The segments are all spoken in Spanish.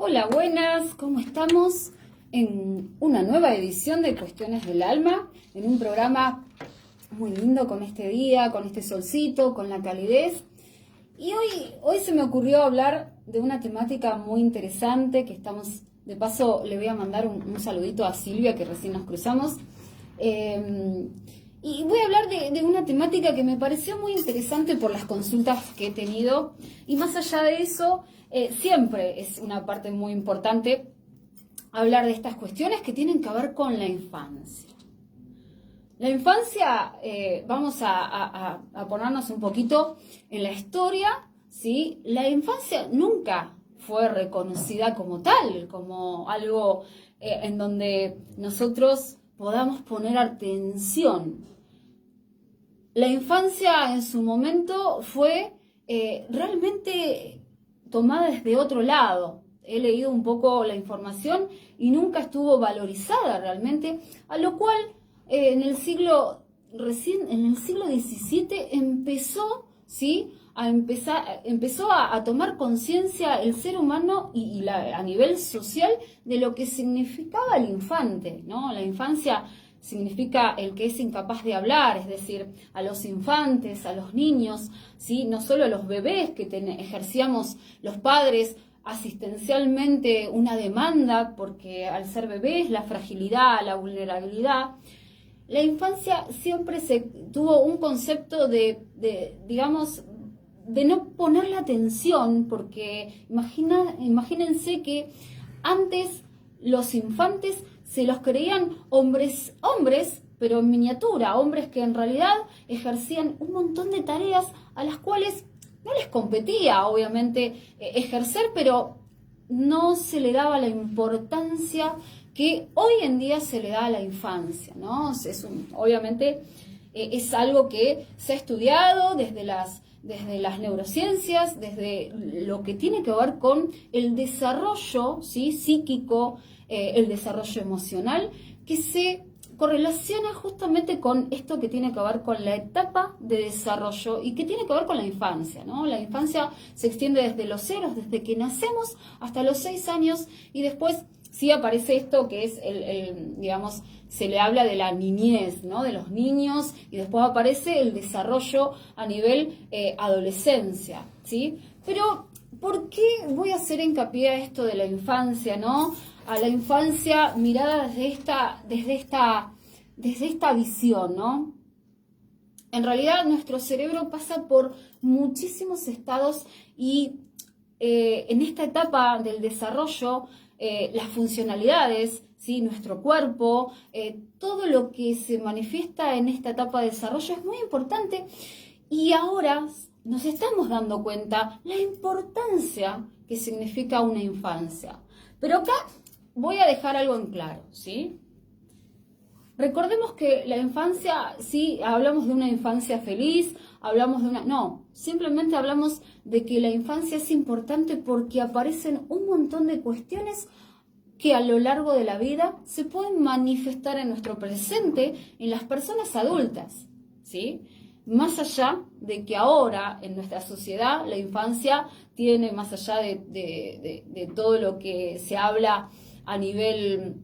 Hola, buenas, ¿cómo estamos? En una nueva edición de Cuestiones del Alma, en un programa muy lindo con este día, con este solcito, con la calidez. Y hoy se me ocurrió hablar de una temática muy interesante que estamos, de paso le voy a mandar un saludito a Silvia que recién nos cruzamos. Y voy a hablar de una temática que me pareció muy interesante por las consultas que he tenido. Y más allá de eso, siempre es una parte muy importante hablar de estas cuestiones que tienen que ver con la infancia. La infancia, vamos a ponernos un poquito en la historia, ¿sí? La infancia nunca fue reconocida como tal, como algo en donde nosotros podamos poner atención. La infancia en su momento fue realmente tomada desde otro lado. He leído un poco la información y nunca estuvo valorizada realmente, a lo cual en el siglo XVII empezó, ¿sí? Empezó a tomar conciencia el ser humano a nivel social de lo que significaba el infante, ¿no? La infancia significa el que es incapaz de hablar, es decir, a los infantes, a los niños, ¿sí? No solo a los bebés que ejercíamos los padres asistencialmente una demanda, porque al ser bebés la fragilidad, la vulnerabilidad. La infancia siempre tuvo un concepto digamos, de no ponerle atención, porque imagínense que antes los infantes se los creían hombres, pero en miniatura, hombres que en realidad ejercían un montón de tareas a las cuales no les competía, obviamente, ejercer, pero no se le daba la importancia que hoy en día se le da a la infancia, ¿no? Obviamente es algo que se ha estudiado desde las neurociencias, desde lo que tiene que ver con el desarrollo, ¿sí? Psíquico, el desarrollo emocional, que se correlaciona justamente con esto que tiene que ver con la etapa de desarrollo y que tiene que ver con la infancia, ¿no? La infancia se extiende desde los ceros, desde que nacemos hasta los 6 años, y después sí aparece esto que es digamos, se le habla de la niñez, ¿no? De los niños, y después aparece el desarrollo a nivel adolescencia, ¿sí? Pero, ¿por qué voy a hacer hincapié a esto de la infancia, ¿no? A la infancia mirada desde esta visión, ¿no? En realidad nuestro cerebro pasa por muchísimos estados y en esta etapa del desarrollo, las funcionalidades, ¿sí? Nuestro cuerpo, todo lo que se manifiesta en esta etapa de desarrollo es muy importante, y ahora nos estamos dando cuenta la importancia que significa una infancia. Pero acá voy a dejar algo en claro, ¿sí? Recordemos que la infancia, sí, hablamos de una infancia feliz, hablamos de no, simplemente hablamos de que la infancia es importante porque aparecen un montón de cuestiones que a lo largo de la vida se pueden manifestar en nuestro presente, en las personas adultas, ¿sí? Más allá de que ahora en nuestra sociedad la infancia tiene, más allá de todo lo que se habla a nivel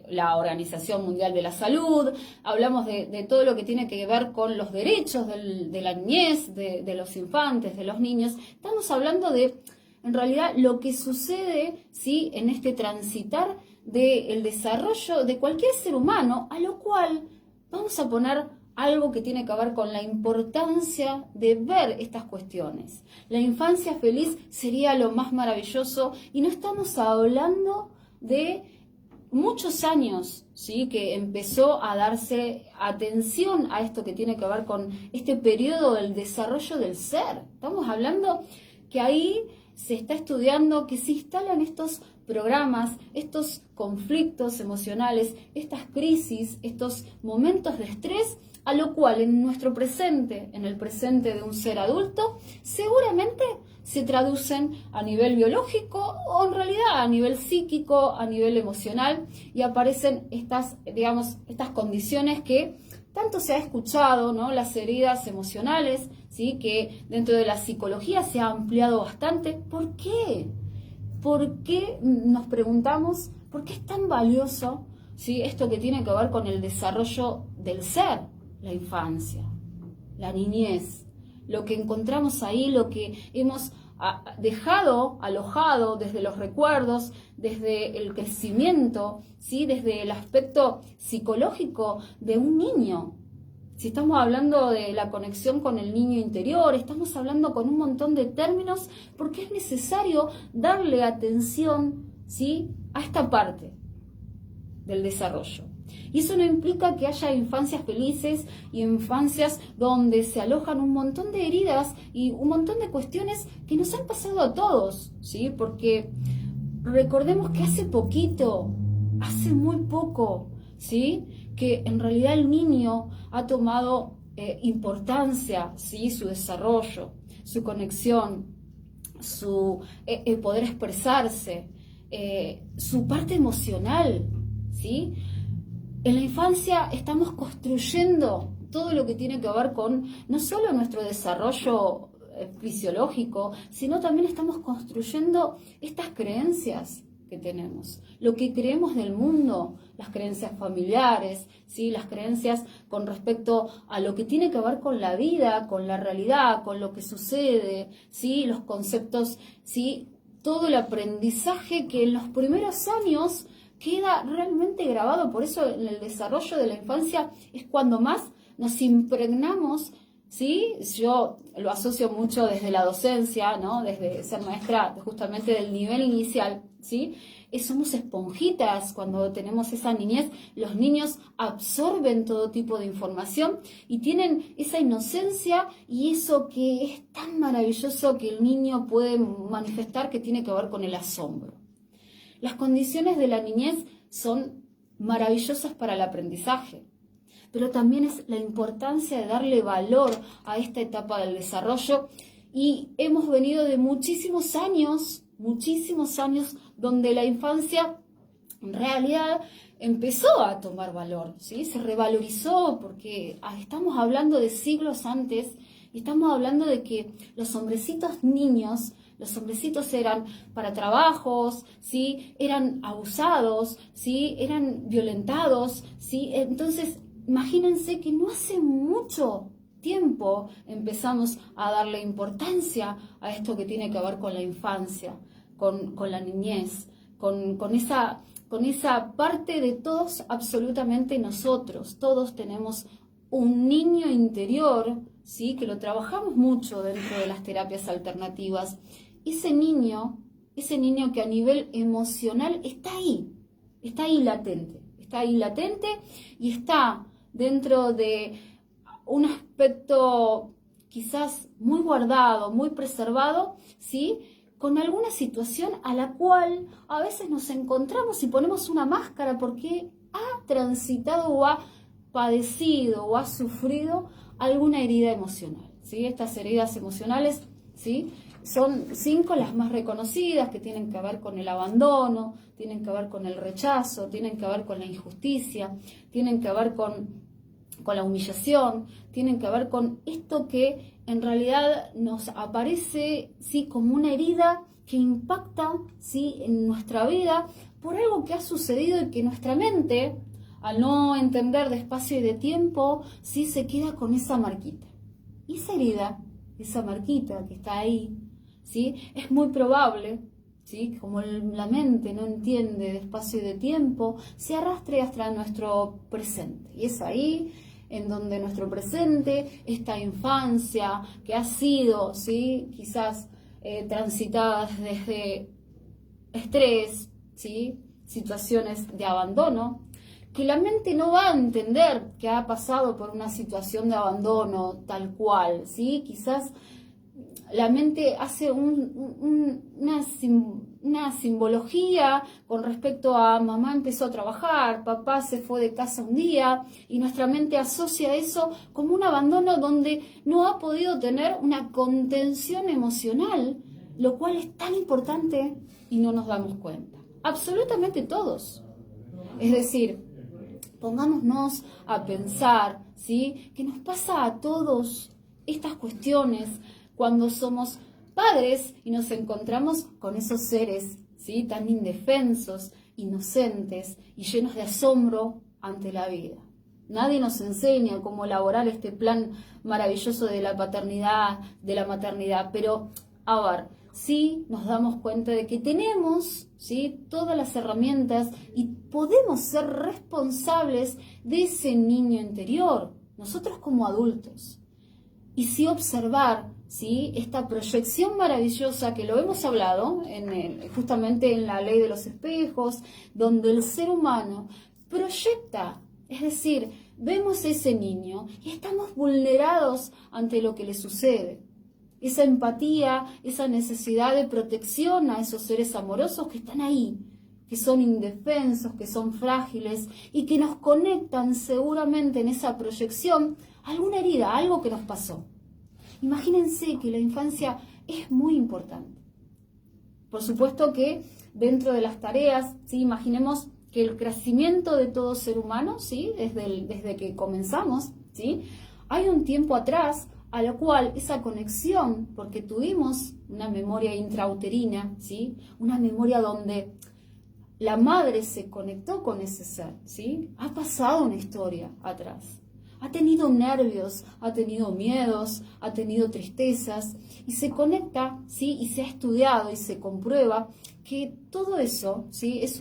la Organización Mundial de la Salud, hablamos de todo lo que tiene que ver con los derechos de la niñez, de los infantes, de los niños. Estamos hablando de, en realidad, lo que sucede, ¿sí? En este transitar del desarrollo de cualquier ser humano, a lo cual vamos a poner algo que tiene que ver con la importancia de ver estas cuestiones. La infancia feliz sería lo más maravilloso, y no estamos hablando de muchos años, ¿sí? Que empezó a darse atención a esto que tiene que ver con este periodo del desarrollo del ser. Estamos hablando que ahí se está estudiando que se instalan estos programas, estos conflictos emocionales, estas crisis, estos momentos de estrés, a lo cual en nuestro presente, en el presente de un ser adulto, seguramente se traducen a nivel biológico o en realidad a nivel psíquico, a nivel emocional, y aparecen estas condiciones que tanto se ha escuchado, ¿no? Las heridas emocionales, ¿sí? Que dentro de la psicología se ha ampliado bastante. ¿Por qué? ¿Por qué nos preguntamos por qué es tan valioso, ¿sí? Esto que tiene que ver con el desarrollo del ser, la infancia, la niñez, lo que encontramos ahí, lo que hemos dejado, alojado desde los recuerdos, desde el crecimiento, ¿sí? Desde el aspecto psicológico de un niño. Si estamos hablando de la conexión con el niño interior, estamos hablando con un montón de términos porque es necesario darle atención, ¿sí? A esta parte del desarrollo. Y eso no implica que haya infancias felices y infancias donde se alojan un montón de heridas y un montón de cuestiones que nos han pasado a todos, ¿sí? Porque recordemos que hace poquito, hace muy poco, ¿sí? Que en realidad el niño ha tomado importancia, ¿sí? Su desarrollo, su conexión, su poder expresarse, su parte emocional, ¿sí? En la infancia estamos construyendo todo lo que tiene que ver con no solo nuestro desarrollo fisiológico, sino también estamos construyendo estas creencias que tenemos, lo que creemos del mundo, las creencias familiares, ¿sí? Las creencias con respecto a lo que tiene que ver con la vida, con la realidad, con lo que sucede, ¿sí? Los conceptos, ¿sí? Todo el aprendizaje que en los primeros años queda realmente grabado. Por eso en el desarrollo de la infancia es cuando más nos impregnamos, ¿sí? Yo lo asocio mucho desde la docencia, ¿no? Desde ser maestra justamente del nivel inicial, ¿sí? Somos esponjitas cuando tenemos esa niñez. Los niños absorben todo tipo de información y tienen esa inocencia y eso que es tan maravilloso que el niño puede manifestar, que tiene que ver con el asombro. Las condiciones de la niñez son maravillosas para el aprendizaje, pero también es la importancia de darle valor a esta etapa del desarrollo, y hemos venido de muchísimos años donde la infancia en realidad empezó a tomar valor, ¿sí? Se revalorizó porque estamos hablando de siglos antes y estamos hablando de que los hombrecitos niños, los hombrecitos eran para trabajos, ¿sí? Eran abusados, ¿sí? Eran violentados, ¿sí? Entonces, imagínense que no hace mucho tiempo empezamos a darle importancia a esto que tiene que ver con la infancia, con la niñez, con esa parte de todos, absolutamente nosotros. Todos tenemos un niño interior, ¿sí? Que lo trabajamos mucho dentro de las terapias alternativas. Ese niño que a nivel emocional está ahí latente y está dentro de un aspecto quizás muy guardado, muy preservado, ¿sí? Con alguna situación a la cual a veces nos encontramos y ponemos una máscara porque ha transitado o ha padecido o ha sufrido alguna herida emocional, ¿sí? Estas heridas emocionales, ¿sí? Son 5 las más reconocidas, que tienen que ver con el abandono, tienen que ver con el rechazo, tienen que ver con la injusticia, tienen que ver con la humillación, tienen que ver con esto que en realidad nos aparece, ¿sí? Como una herida que impacta, ¿sí? En nuestra vida por algo que ha sucedido y que nuestra mente, al no entender de espacio y de tiempo, ¿sí? Se queda con esa marquita. Y esa herida, esa marquita que está ahí, ¿sí? Es muy probable, ¿sí? Como la mente no entiende de espacio y de tiempo, se arrastre hasta nuestro presente. Y es ahí en donde nuestro presente, esta infancia que ha sido, ¿sí? Quizás transitada desde estrés, ¿sí? Situaciones de abandono, que la mente no va a entender que ha pasado por una situación de abandono tal cual, ¿sí? Quizás la mente hace una simbología con respecto a mamá empezó a trabajar, papá se fue de casa un día, y nuestra mente asocia eso como un abandono donde no ha podido tener una contención emocional, lo cual es tan importante y no nos damos cuenta. Absolutamente todos. Es decir, pongámonos a pensar, ¿sí? Que nos pasa a todos estas cuestiones cuando somos padres y nos encontramos con esos seres, ¿sí? Tan indefensos, inocentes y llenos de asombro ante la vida. Nadie nos enseña cómo elaborar este plan maravilloso de la paternidad, de la maternidad, pero a ver, sí nos damos cuenta de que tenemos, ¿sí?, todas las herramientas y podemos ser responsables de ese niño interior, nosotros como adultos. Y sí observar, ¿sí?, esta proyección maravillosa que lo hemos hablado justamente en la ley de los espejos, donde el ser humano proyecta, es decir, vemos a ese niño y estamos vulnerados ante lo que le sucede. Esa empatía, esa necesidad de protección a esos seres amorosos que están ahí, que son indefensos, que son frágiles y que nos conectan seguramente en esa proyección a alguna herida, algo que nos pasó. Imagínense que la infancia es muy importante. Por supuesto que dentro de las tareas, ¿sí?, imaginemos que el crecimiento de todo ser humano, ¿sí?, desde que comenzamos, ¿sí?, hay un tiempo atrás a lo cual esa conexión, porque tuvimos una memoria intrauterina, ¿sí?, una memoria donde la madre se conectó con ese ser, ¿sí?, ha pasado una historia atrás. Ha tenido nervios, ha tenido miedos, ha tenido tristezas y se conecta, ¿sí?, y se ha estudiado y se comprueba que todo eso, ¿sí?, es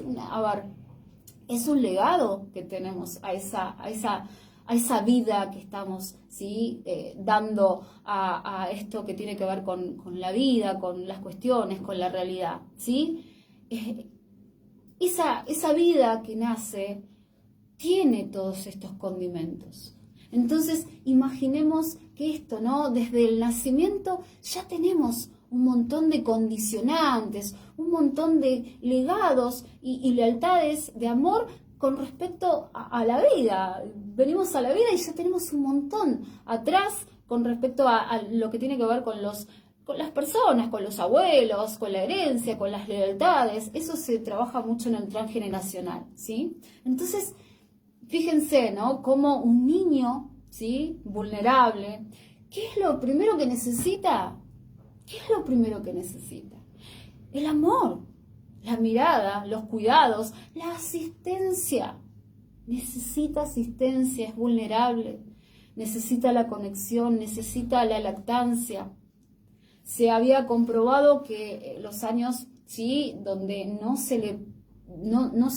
un legado que tenemos a esa vida que estamos, ¿sí?, dando a esto que tiene que ver con la vida, con las cuestiones, con la realidad, ¿sí? Esa vida que nace tiene todos estos condimentos. Entonces, imaginemos que esto, ¿no?, desde el nacimiento ya tenemos un montón de condicionantes, un montón de legados y lealtades de amor con respecto a la vida. Venimos a la vida y ya tenemos un montón atrás con respecto a lo que tiene que ver con las personas, con los abuelos, con la herencia, con las lealtades. Eso se trabaja mucho en el transgeneracional, ¿sí? Entonces, fíjense, ¿no?, como un niño, ¿sí?, vulnerable, ¿qué es lo primero que necesita? ¿Qué es lo primero que necesita? El amor, la mirada, los cuidados, la asistencia. Necesita asistencia, es vulnerable, necesita la conexión, necesita la lactancia. Se había comprobado que los años, ¿sí?, donde no se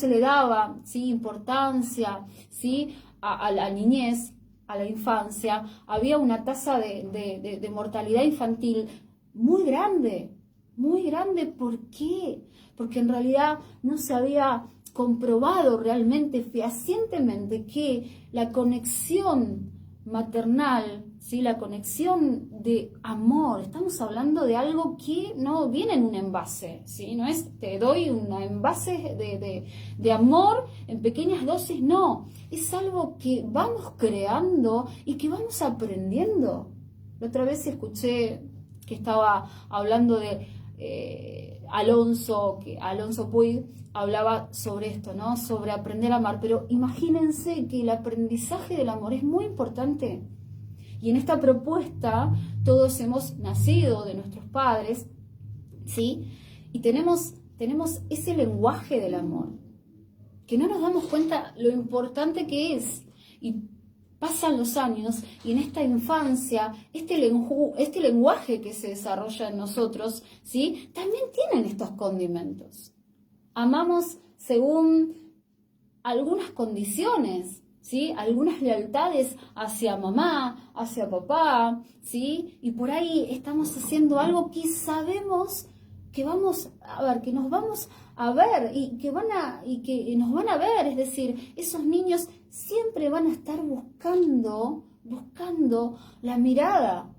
le daba, ¿sí?, importancia, ¿sí?, a la niñez, a la infancia, había una tasa de mortalidad infantil muy grande. Muy grande, ¿por qué? Porque en realidad no se había comprobado realmente, fehacientemente, que la conexión maternal, ¿sí?, la conexión de amor, estamos hablando de algo que no viene en un envase, ¿sí?, no es te doy un envase de amor en pequeñas dosis, no, es algo que vamos creando y que vamos aprendiendo. La otra vez escuché que estaba hablando de Alonso Puig hablaba sobre esto, ¿no?, sobre aprender a amar, pero imagínense que el aprendizaje del amor es muy importante. Y en esta propuesta todos hemos nacido de nuestros padres, ¿sí?, y tenemos ese lenguaje del amor, que no nos damos cuenta lo importante que es. Y pasan los años y en esta infancia, este lenguaje que se desarrolla en nosotros, ¿sí?, también tienen estos condimentos. Amamos según algunas condiciones, ¿sí?, algunas lealtades hacia mamá, hacia papá, ¿sí?, y por ahí estamos haciendo algo que sabemos que vamos a ver, que nos vamos a ver y que nos van a ver, es decir, esos niños siempre van a estar buscando la mirada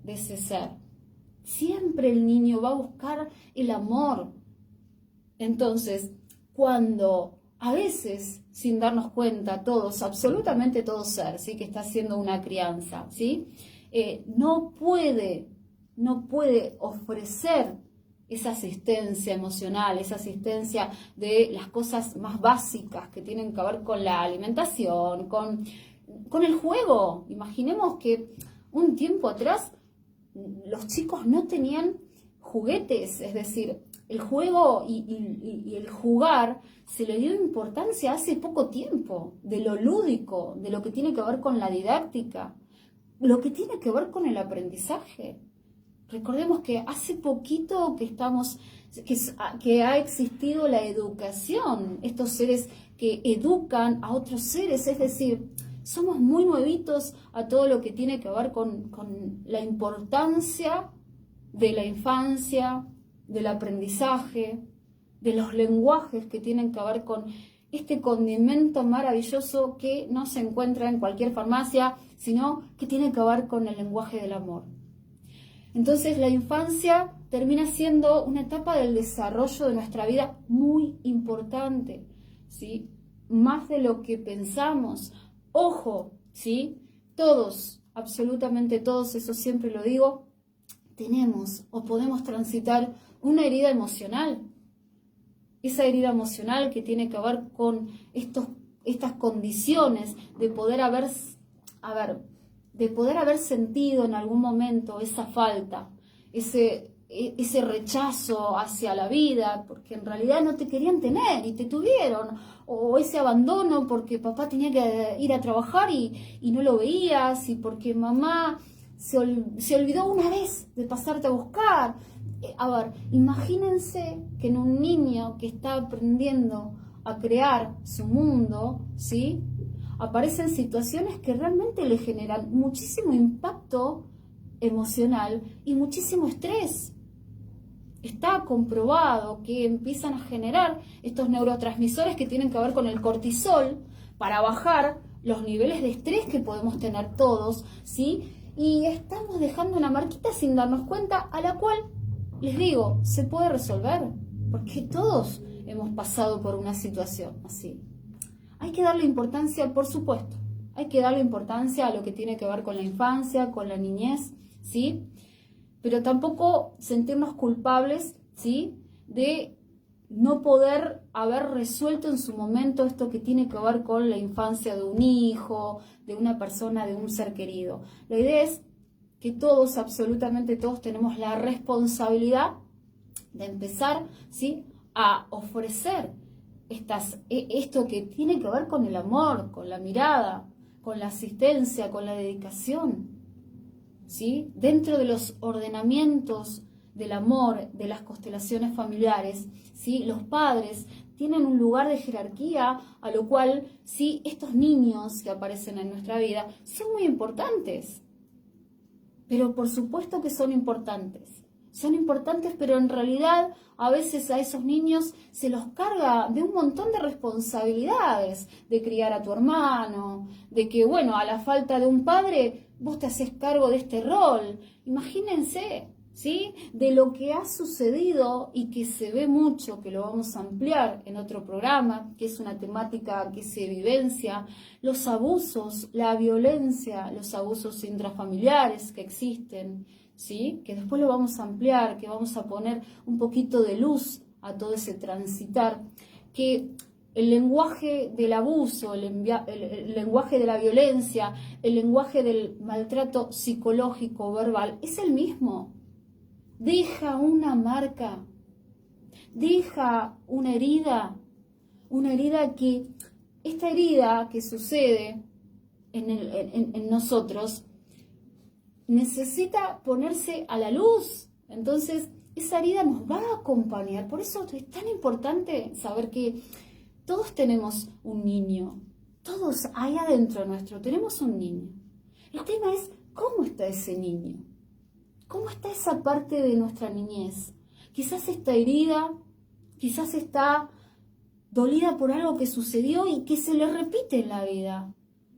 de ese ser. Siempre el niño va a buscar el amor. Entonces, cuando a veces, sin darnos cuenta, absolutamente todo ser, ¿sí?, que está haciendo una crianza, ¿sí?, no puede ofrecer esa asistencia emocional, esa asistencia de las cosas más básicas que tienen que ver con la alimentación, con el juego. Imaginemos que un tiempo atrás los chicos no tenían juguetes, es decir, el juego y el jugar se le dio importancia hace poco tiempo, de lo lúdico, de lo que tiene que ver con la didáctica, lo que tiene que ver con el aprendizaje. Recordemos que hace poquito que ha existido la educación, estos seres que educan a otros seres, es decir, somos muy nuevitos a todo lo que tiene que ver con la importancia de la infancia, del aprendizaje, de los lenguajes que tienen que ver con este condimento maravilloso que no se encuentra en cualquier farmacia, sino que tiene que ver con el lenguaje del amor. Entonces la infancia termina siendo una etapa del desarrollo de nuestra vida muy importante, ¿sí? Más de lo que pensamos. Ojo, ¿sí? Todos, absolutamente todos, eso siempre lo digo, tenemos o podemos transitar una herida emocional. Esa herida emocional que tiene que ver con estas condiciones de poder haber sentido en algún momento esa falta, ese rechazo hacia la vida, porque en realidad no te querían tener y te tuvieron, o ese abandono porque papá tenía que ir a trabajar y no lo veías, y porque mamá se olvidó una vez de pasarte a buscar. Imagínense que en un niño que está aprendiendo a crear su mundo, ¿sí?, aparecen situaciones que realmente le generan muchísimo impacto emocional y muchísimo estrés. Está comprobado que empiezan a generar estos neurotransmisores que tienen que ver con el cortisol para bajar los niveles de estrés que podemos tener todos, ¿sí? Y estamos dejando una marquita sin darnos cuenta, a la cual, les digo, se puede resolver, porque todos hemos pasado por una situación así. Hay que darle importancia, por supuesto, hay que darle importancia a lo que tiene que ver con la infancia, con la niñez, ¿sí? Pero tampoco sentirnos culpables, ¿sí?, de no poder haber resuelto en su momento esto que tiene que ver con la infancia de un hijo, de una persona, de un ser querido. La idea es que todos, absolutamente todos, tenemos la responsabilidad de empezar, ¿sí?, a ofrecer esto que tiene que ver con el amor, con la mirada, con la asistencia, con la dedicación, ¿sí? Dentro de los ordenamientos del amor, de las constelaciones familiares, ¿sí?, los padres tienen un lugar de jerarquía, a lo cual, sí, estos niños que aparecen en nuestra vida son muy importantes. Pero por supuesto que son importantes. Son importantes, pero en realidad a veces a esos niños se los carga de un montón de responsabilidades, de criar a tu hermano, de que, bueno, a la falta de un padre, vos te haces cargo de este rol. Imagínense, ¿sí?, de lo que ha sucedido y que se ve mucho, que lo vamos a ampliar en otro programa, que es una temática que se vivencia, los abusos, la violencia, los abusos intrafamiliares que existen, ¿sí?, que después lo vamos a ampliar, que vamos a poner un poquito de luz a todo ese transitar, que el lenguaje del abuso, el lenguaje de la violencia, el lenguaje del maltrato psicológico, verbal, es el mismo. Deja una marca, deja una herida que, esta herida que sucede en nosotros, necesita ponerse a la luz. Entonces, esa herida nos va a acompañar. Por eso es tan importante saber que todos tenemos un niño. Todos ahí adentro nuestro tenemos un niño. El tema es, ¿cómo está ese niño? ¿Cómo está esa parte de nuestra niñez? Quizás está herida, quizás está dolida por algo que sucedió y que se le repite en la vida,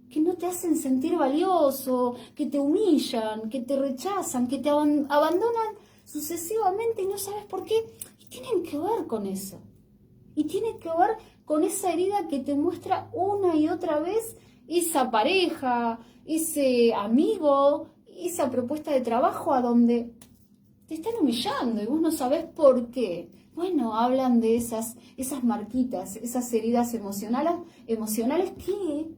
que no te hacen sentir valioso, que te humillan, que te rechazan, que te abandonan sucesivamente y no sabes por qué. Y tienen que ver con eso. Y tiene que ver con esa herida que te muestra una y otra vez esa pareja, ese amigo, esa propuesta de trabajo a donde te están humillando y vos no sabés por qué. Bueno, hablan de esas marquitas, esas heridas emocionales que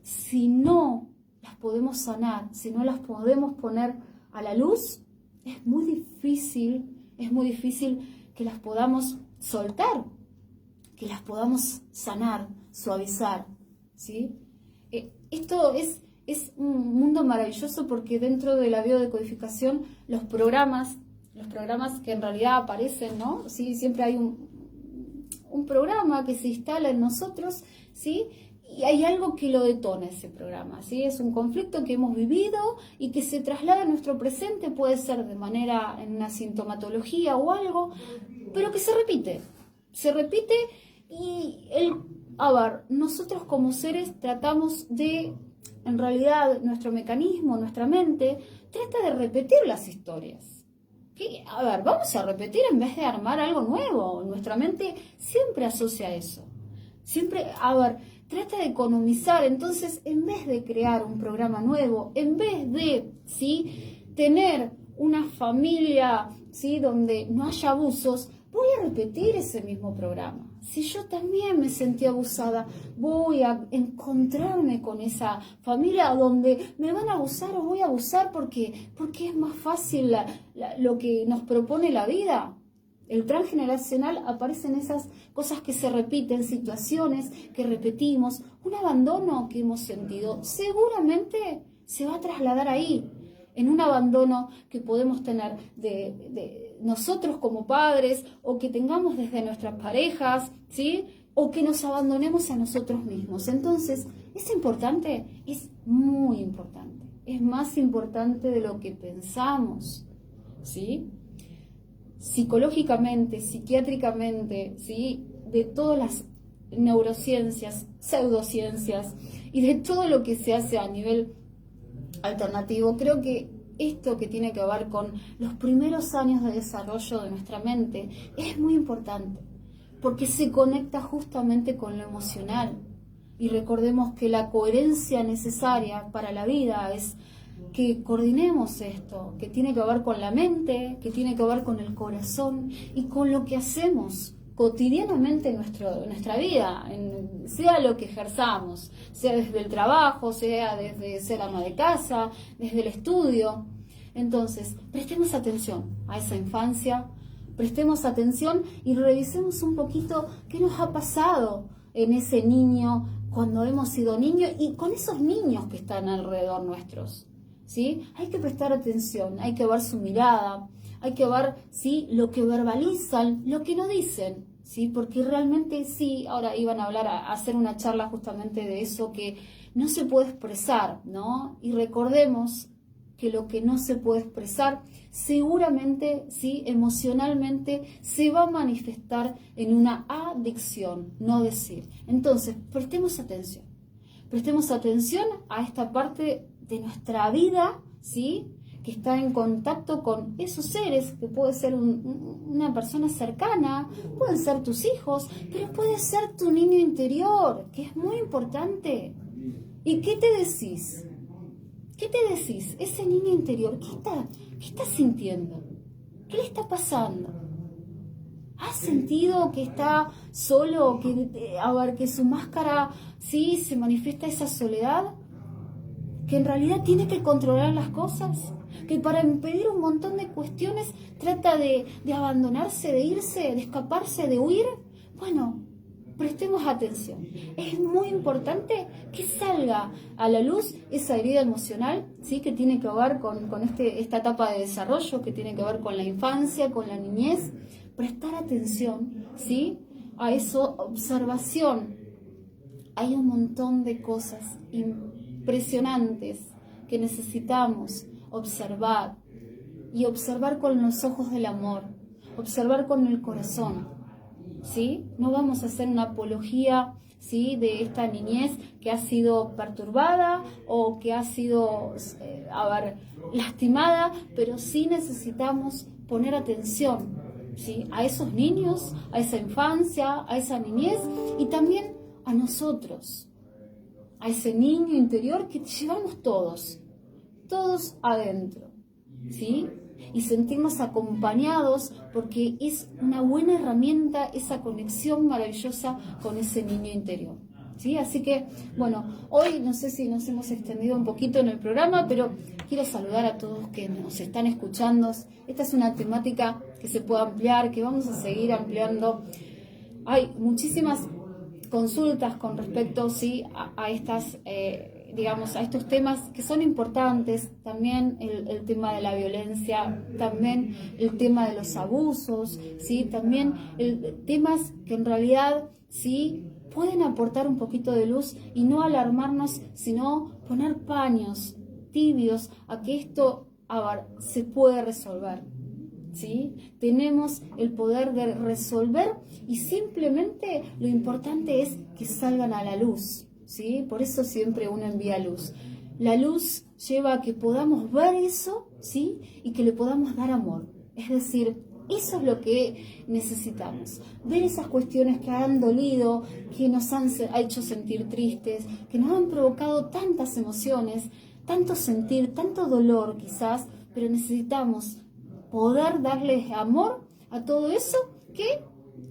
si no las podemos sanar, si no las podemos poner a la luz, es muy difícil que las podamos soltar, que las podamos sanar, suavizar, ¿sí? Esto es un mundo maravilloso porque dentro de la biodecodificación los programas que en realidad aparecen, ¿no? ¿Sí? Siempre hay un programa que se instala en nosotros, ¿sí? Y hay algo que lo detona ese programa, ¿sí? Es un conflicto que hemos vivido y que se traslada a nuestro presente, puede ser de manera en una sintomatología o algo, pero que se repite y nosotros como seres tratamos de, en realidad, nuestro mecanismo, nuestra mente, trata de repetir las historias. Vamos a repetir en vez de armar algo nuevo. Nuestra mente siempre asocia eso. Siempre, trata de economizar. Entonces, en vez de crear un programa nuevo, en vez de, ¿sí?, tener una familia, ¿sí?, donde no haya abusos, voy a repetir ese mismo programa. Si yo también me sentí abusada, voy a encontrarme con esa familia donde me van a abusar o voy a abusar porque es más fácil lo que nos propone la vida. El transgeneracional aparecen esas cosas que se repiten, situaciones que repetimos, un abandono que hemos sentido. Seguramente se va a trasladar ahí, en un abandono que podemos tener de nosotros como padres o que tengamos desde nuestras parejas, ¿sí? O que nos abandonemos a nosotros mismos. Entonces, ¿es importante? Es muy importante. Es más importante de lo que pensamos, ¿sí? Psicológicamente, psiquiátricamente, ¿sí?, de todas las neurociencias, pseudociencias y de todo lo que se hace a nivel alternativo, creo que esto que tiene que ver con los primeros años de desarrollo de nuestra mente es muy importante, porque se conecta justamente con lo emocional. Y recordemos que la coherencia necesaria para la vida es que coordinemos esto, que tiene que ver con la mente, que tiene que ver con el corazón y con lo que hacemos cotidianamente en nuestra vida, sea lo que ejerzamos, sea desde el trabajo, sea desde ser ama de casa, desde el estudio. Entonces, prestemos atención a esa infancia, prestemos atención y revisemos un poquito qué nos ha pasado en ese niño cuando hemos sido niños y con esos niños que están alrededor nuestros, ¿sí? Hay que prestar atención, hay que ver su mirada, hay que ver, ¿sí?, lo que verbalizan, lo que no dicen, ¿sí? Porque realmente sí, ahora iban a hacer una charla justamente de eso que no se puede expresar, ¿no? Y recordemos que lo que no se puede expresar seguramente, sí, emocionalmente se va a manifestar en una adicción, no decir. Entonces, prestemos atención a esta parte de nuestra vida, ¿sí?, que está en contacto con esos seres, que puede ser una persona cercana, pueden ser tus hijos, pero puede ser tu niño interior, que es muy importante. ¿Y qué te decís? ¿Qué te decís? Ese niño interior, ¿qué está sintiendo? ¿Qué le está pasando? ¿Has sentido que está solo, que su máscara, sí, se manifiesta esa soledad? ¿Que en realidad tiene que controlar las cosas? ¿Que para impedir un montón de cuestiones trata de abandonarse, de irse, de escaparse, de huir? Bueno, prestemos atención. Es muy importante que salga a la luz esa herida emocional, ¿sí?, que tiene que ver con esta etapa de desarrollo, que tiene que ver con la infancia, con la niñez. Prestar atención, ¿sí?, a esa observación. Hay un montón de cosas impresionantes que necesitamos observar y observar con los ojos del amor, observar con el corazón, ¿sí? No vamos a hacer una apología, ¿sí?, de esta niñez que ha sido perturbada o que ha sido lastimada, pero sí necesitamos poner atención, ¿sí?, a esos niños, a esa infancia, a esa niñez y también a nosotros, a ese niño interior que llevamos todos adentro, ¿sí? y sentirnos acompañados, porque es una buena herramienta esa conexión maravillosa con ese niño interior. ¿Sí? Así que, bueno, hoy no sé si nos hemos extendido un poquito en el programa, pero quiero saludar a todos que nos están escuchando. Esta es una temática que se puede ampliar, que vamos a seguir ampliando. Hay muchísimas consultas con respecto, sí, a estas, digamos, a estos temas que son importantes. También el tema de la violencia, también el tema de los abusos, sí, también temas que en realidad, sí, pueden aportar un poquito de luz y no alarmarnos, sino poner paños tibios a que esto se puede resolver. ¿Sí? Tenemos el poder de resolver y simplemente lo importante es que salgan a la luz, ¿sí? Por eso siempre uno envía luz. La luz lleva a que podamos ver eso, ¿sí? Y que le podamos dar amor. Es decir, eso es lo que necesitamos. Ver esas cuestiones que han dolido, que nos han hecho sentir tristes, que nos han provocado tantas emociones, tanto sentir, tanto dolor quizás, pero necesitamos poder darles amor a todo eso, que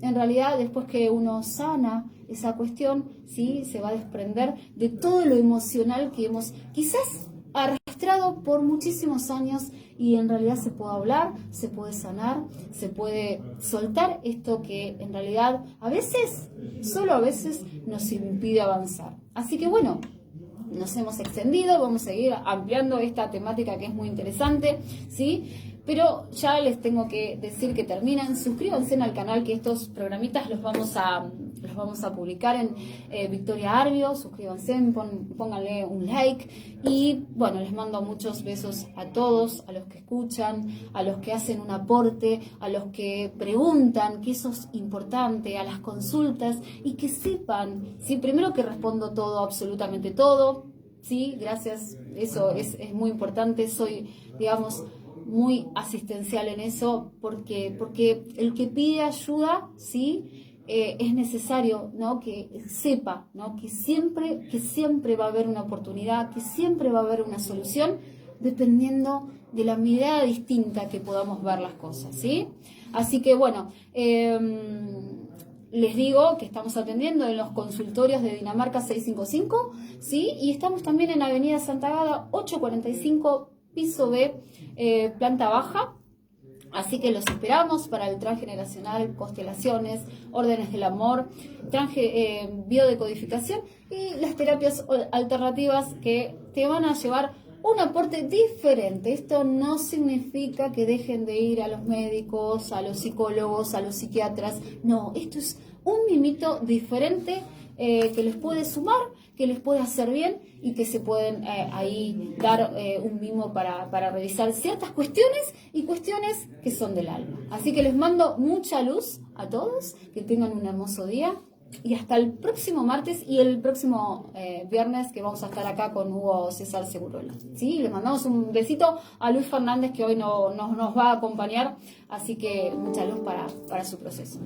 en realidad después que uno sana esa cuestión, ¿sí? Se va a desprender de todo lo emocional que hemos quizás arrastrado por muchísimos años, y en realidad se puede hablar, se puede sanar, se puede soltar esto que en realidad a veces, solo a veces, nos impide avanzar. Así que bueno, nos hemos extendido, vamos a seguir ampliando esta temática que es muy interesante, ¿sí? Pero ya les tengo que decir que terminan. Suscríbanse al canal, que estos programitas los vamos a publicar en Victoria Arbio. Suscríbanse, pónganle un like. Y bueno, les mando muchos besos a todos, a los que escuchan, a los que hacen un aporte, a los que preguntan, que eso es importante, a las consultas, y que sepan, ¿sí? Primero que respondo todo, absolutamente todo. Sí, gracias, eso es muy importante. Soy, digamos, muy asistencial en eso, porque el que pide ayuda, ¿sí? Es necesario, ¿no? Que sepa, ¿no? Que siempre va a haber una oportunidad, que siempre va a haber una solución, dependiendo de la mirada distinta que podamos ver las cosas, ¿sí? Así que bueno, les digo que estamos atendiendo en los consultorios de Dinamarca 655, ¿sí? Y estamos también en Avenida Santa Agata 845, piso B, planta baja. Así que los esperamos para el transgeneracional, constelaciones, órdenes del amor, biodecodificación y las terapias alternativas que te van a llevar un aporte diferente. Esto no significa que dejen de ir a los médicos, a los psicólogos, a los psiquiatras. No, esto es un mimito diferente que les puede sumar, que les puede hacer bien, y que se pueden ahí dar un mimo para revisar ciertas cuestiones y cuestiones que son del alma. Así que les mando mucha luz a todos, que tengan un hermoso día, y hasta el próximo martes y el próximo viernes, que vamos a estar acá con Hugo César Segurola. ¿Sí? Les mandamos un besito a Luis Fernández, que hoy nos va a acompañar, así que mucha luz para su proceso.